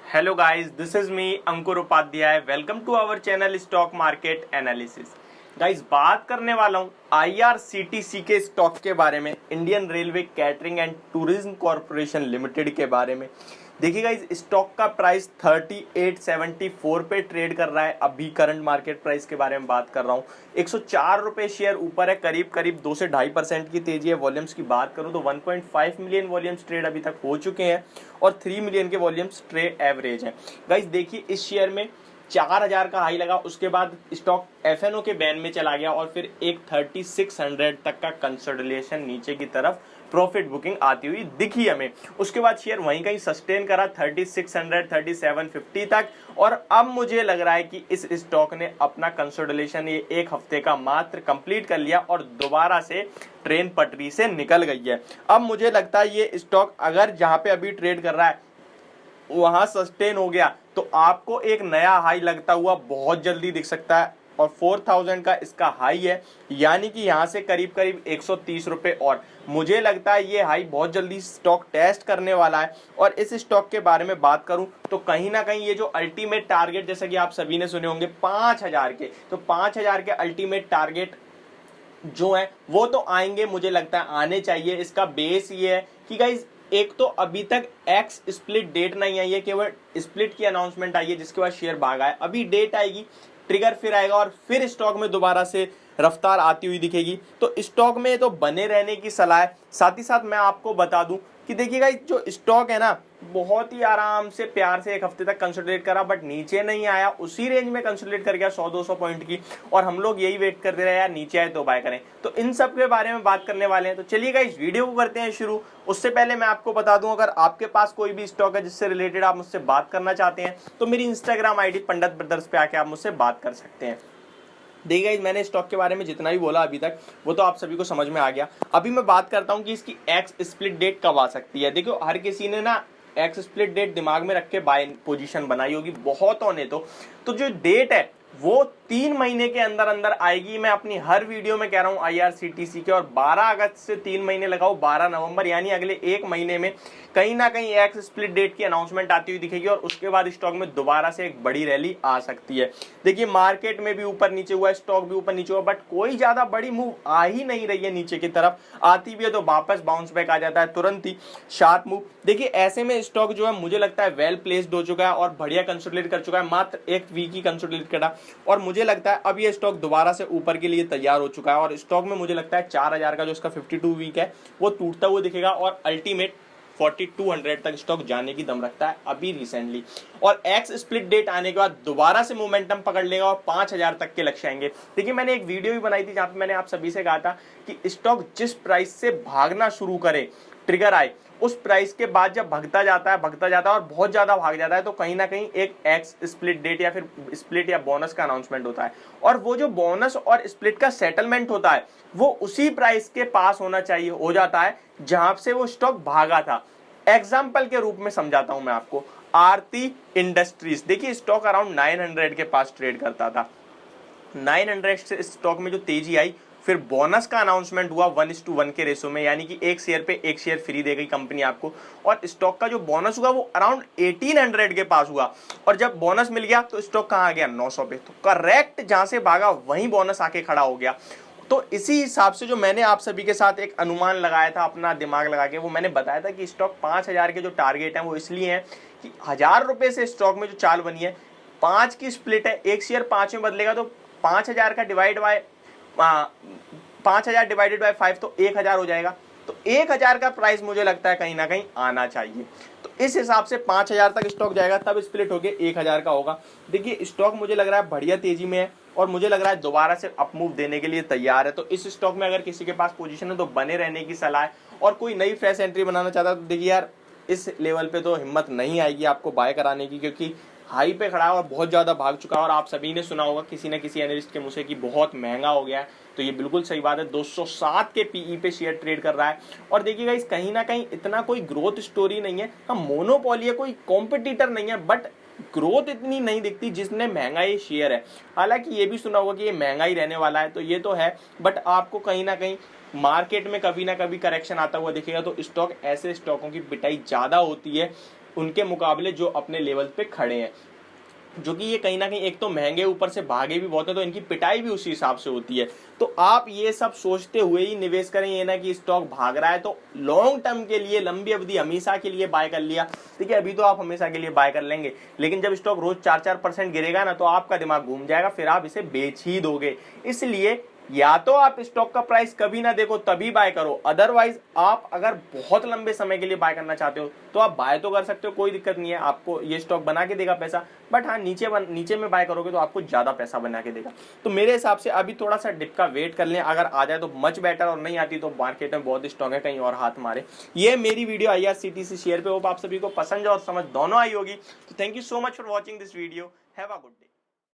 Hello guys, this is me Ankur Upadhyay. Welcome to our channel stock market analysis. Guys, बात करने वाला हूं IRCTC के स्टॉक के बारे में, Indian railway catering and tourism corporation limited के बारे में। देखिए गाइस, स्टॉक का प्राइस 3874 पे ट्रेड कर रहा है। अभी करंट मार्केट प्राइस के बारे में बात कर रहा हूं, 104 रुपए शेयर ऊपर है। करीब करीब 2 से 2.5% की तेजी है। वॉल्यूम्स की बात करूं तो 1.5 मिलियन वॉल्यूम्स ट्रेड अभी तक हो चुके हैं और 3 मिलियन के वॉल्यूम्स ट्रेड एवरेज है। गाइस देखिए, इस शेयर में 4000 का हाई लगा, उसके बाद स्टॉक एफएनओ के बैन में चला गया और फिर एक 3600 तक का कंसोलिडेशन नीचे की तरफ प्रॉफिट बुकिंग आती हुई दिखी हमें। उसके बाद शेयर वहीं कहीं सस्टेन करा 3600 3750 तक, और अब मुझे लग रहा है कि इस स्टॉक ने अपना कंसोलिडेशन ये एक हफ्ते का मात्र कंप्लीट कर लिया और दोबारा से ट्रेन पटरी से निकल गई है। अब मुझे लगता है ये स्टॉक अगर जहां पे अभी ट्रेड कर रहा है वहां सस्टेन हो गया तो आपको एक नया हाई लगता हुआ बहुत जल्दी दिख सकता है, और 4000 का इसका हाई है, यानी कि यहां से करीब करीब 130 रुपए। और मुझे लगता है ये हाई बहुत जल्दी स्टॉक टेस्ट करने वाला है। और इस स्टॉक के बारे में बात करूं तो कहीं ना कहीं ये जो अल्टीमेट टारगेट, जैसा कि आप सभी ने सुने होंगे 5000 के, तो 5000 के अल्टीमेट टारगेट जो है वो तो आएंगे, मुझे लगता है आने चाहिए। इसका बेस ये है कि गाइज, एक तो अभी तक एक्स स्प्लिट डेट नहीं आई है, केवल स्प्लिट की अनाउंसमेंट आई है जिसके बाद शेयर भागा है। अभी डेट आएगी, ट्रिगर फिर आएगा और फिर स्टॉक में दोबारा से रफ्तार आती हुई दिखेगी। तो स्टॉक में तो बने रहने की सलाह है। साथ ही साथ मैं आपको बता दूं कि देखिएगा, जो स्टॉक है ना, बहुत ही आराम से प्यार से एक हफ्ते तक कंसोलिडेट करा, बट नीचे नहीं आया, उसी रेंज में कंसोलिडेट कर गया 100-200 पॉइंट की, और हम लोग यही वेट करते रहे यार नीचे आए तो बाय करें। तो इन सब के बारे में बात करने वाले हैं। तो चलिएगा इस वीडियो को करते हैं शुरू। उससे पहले मैं आपको बता दूं, अगर आपके पास कोई भी स्टॉक है जिससे रिलेटेड आप मुझसे बात करना चाहते हैं तो मेरी इंस्टाग्राम आईडी पंडित ब्रदर्स पे आके आप मुझसे बात कर सकते हैं। देखिए, मैंने स्टॉक के बारे में जितना भी बोला अभी तक वो तो आप सभी को समझ में आ गया। अभी मैं बात करता हूं कि इसकी एक्स स्प्लिट डेट कब आ सकती है। देखो, हर किसी ने ना एक्स स्प्लिट डेट दिमाग में रख के बाय पोजीशन बनाई होगी, बहुतों ने। तो जो डेट है वो 3 महीने के अंदर अंदर आएगी। मैं अपनी हर वीडियो में कह रहा हूं आईआरसीटीसी के, और 12 अगस्त से 3 महीने लगाओ 12 नवंबर, यानी अगले 1 महीने में कहीं ना कहीं एक्स स्प्लिट डेट की अनाउंसमेंट आती हुई दिखेगी, और उसके बाद स्टॉक में दोबारा से एक बड़ी रैली आ सकती है। देखिए, मार्केट में भी ऊपर नीचे हुआ, स्टॉक भी ऊपर नीचे हुआ, बट कोई ज्यादा बड़ी मूव आ ही नहीं रही है नीचे की तरफ। आती भी है तो वापस बाउंस बैक आ जाता है तुरंत ही, शार्प मूव। देखिए, ऐसे में स्टॉक जो है मुझे लगता है वेल प्लेस्ड हो चुका है और बढ़िया कंसोलिडेट कर चुका है। मात्र एक वीक ही कंसोलिडेट करा, और मुझे लगता है अब ये स्टॉक दोबारा से ऊपर के लिए तैयार हो चुका है। और स्टॉक में मुझे लगता है 4000 का जो इसका 52 वीक है वो टूटता हुआ दिखेगा, और अल्टीमेट 4200 तक स्टॉक जाने की दम रखता है अभी रिसेंटली। और एक्स स्प्लिट डेट आने के बाद दोबारा से मोमेंटम पकड़ लेगा और 5000 तक के लक्ष्य आएंगे। देखिए, मैंने एक वीडियो भी बनाई थी जहां पे मैंने आप सभी से कहा था कि स्टॉक जिस प्राइस से भागना शुरू करे, ट्रिगर आए, उस प्राइस के बाद जब भागता जाता है और बहुत ज्यादा भाग जाता है, तो कहीं ना कहीं एक एक्स स्प्लिट डेट या फिर स्प्लिट या बोनस का अनाउंसमेंट होता है। और वो जो बोनस और स्प्लिट का सेटलमेंट होता है वो उसी प्राइस के पास होना चाहिए, हो जाता है जहां से वो स्टॉक भागा था। एग्जाम्पल के रूप में समझाता हूं मैं आपको, आरती इंडस्ट्रीज। देखिए, स्टॉक अराउंड 900 के पास ट्रेड करता था। 900 से स्टॉक में जो तेजी आई, फिर बोनस का अनाउंसमेंट हुआ 1:1 के रेशो में, यानी कि एक शेयर पे एक शेयर फ्री दे गई कंपनी आपको, और स्टॉक का जो बोनस हुआ वो अराउंड 1800 के पास हुआ। और जब बोनस मिल गया तो स्टॉक कहां आ गया, 900 पे। तो करेक्ट जहां से भागा वहीं बोनस आके खड़ा हो गया। तो इसी हिसाब से जो मैंने आप सभी के साथ एक अनुमान लगाया था, अपना दिमाग लगा के, वो मैंने बताया था कि स्टॉक 5000 के जो टारगेट है वो इसलिए है कि 1000 रुपए से स्टॉक में जो चाल बनी है, 5 की स्प्लिट है, एक शेयर 5 में बदलेगा तो 5000 का डिवाइड बाय 5000 डिवाइडेड बाय 5 तो 1000 हो जाएगा। तो 1000 का प्राइस मुझे लगता है कहीं ना कहीं आना चाहिए। तो इस हिसाब से 5000 तक स्टॉक जाएगा, तब स्प्लिट होके 1000 का होगा। देखिए, स्टॉक मुझे लग रहा है बढ़िया तेजी में है और मुझे लग रहा है दोबारा से अप मूव देने के लिए तैयार है। तो इस स्टॉक में अगर किसी के पास पोजीशन है तो बने रहने की सलाह है, और कोई नई फ्रेश एंट्री बनाना चाहता है तो देखिए यार, इस लेवल पे तो हिम्मत नहीं आएगी आपको बाय कराने की, क्योंकि हाई पे खड़ा है और बहुत ज्यादा भाग चुका है। और आप सभी ने सुना होगा किसी न किसी एनालिस्ट के मुंह से कि बहुत महंगा हो गया है, तो ये बिल्कुल सही बात है। 207 के पीई पे शेयर ट्रेड कर रहा है। और देखिएगा, इस कहीं ना कहीं इतना कोई ग्रोथ स्टोरी नहीं है, हम मोनोपोली है, कोई कॉम्पिटिटर नहीं है, बट ग्रोथ इतनी नहीं दिखती जिसने महंगाई शेयर है। हालांकि ये भी सुना होगा कि ये महंगाई रहने वाला है, तो ये तो है, बट आपको कहीं ना कहीं मार्केट में कभी ना कभी करेक्शन आता हुआ दिखेगा। तो स्टॉक, ऐसे स्टॉकों की पिटाई ज्यादा होती है उनके मुकाबले जो अपने लेवल पे खड़े हैं, जो कि ये कहीं ना कहीं एक तो महंगे, ऊपर से भागे भी बहुत है, तो इनकी पिटाई भी उसी हिसाब से होती है। तो आप ये सब सोचते हुए ही निवेश करें, ये ना कि स्टॉक भाग रहा है तो लॉन्ग टर्म के लिए, लंबी अवधि हमेशा के लिए बाय कर लिया। ठीक है, अभी तो आप हमेशा के लिए बाय कर लेंगे, लेकिन जब स्टॉक रोज 4-4% गिरेगा ना, तो आपका दिमाग घूम जाएगा, फिर आप इसे बेच ही दोगे। इसलिए या तो आप स्टॉक का प्राइस कभी ना देखो तभी बाय करो, अदरवाइज आप अगर बहुत लंबे समय के लिए बाय करना चाहते हो तो आप बाय तो कर सकते हो, कोई दिक्कत नहीं है, आपको ये स्टॉक बना के देगा पैसा। बट हाँ, नीचे में बाय करोगे तो आपको ज्यादा पैसा बना के देगा। तो मेरे हिसाब से अभी थोड़ा सा डिप का वेट कर लें, अगर आ जाए तो मच बेटर, और नहीं आती तो मार्केट में बहुत स्टॉक है, कहीं और हाथ मारे। ये मेरी वीडियो IRCTC शेयर पे, होप आप सभी को पसंद और समझ दोनों आई होगी। तो thank you so much for watching this video, have a good day.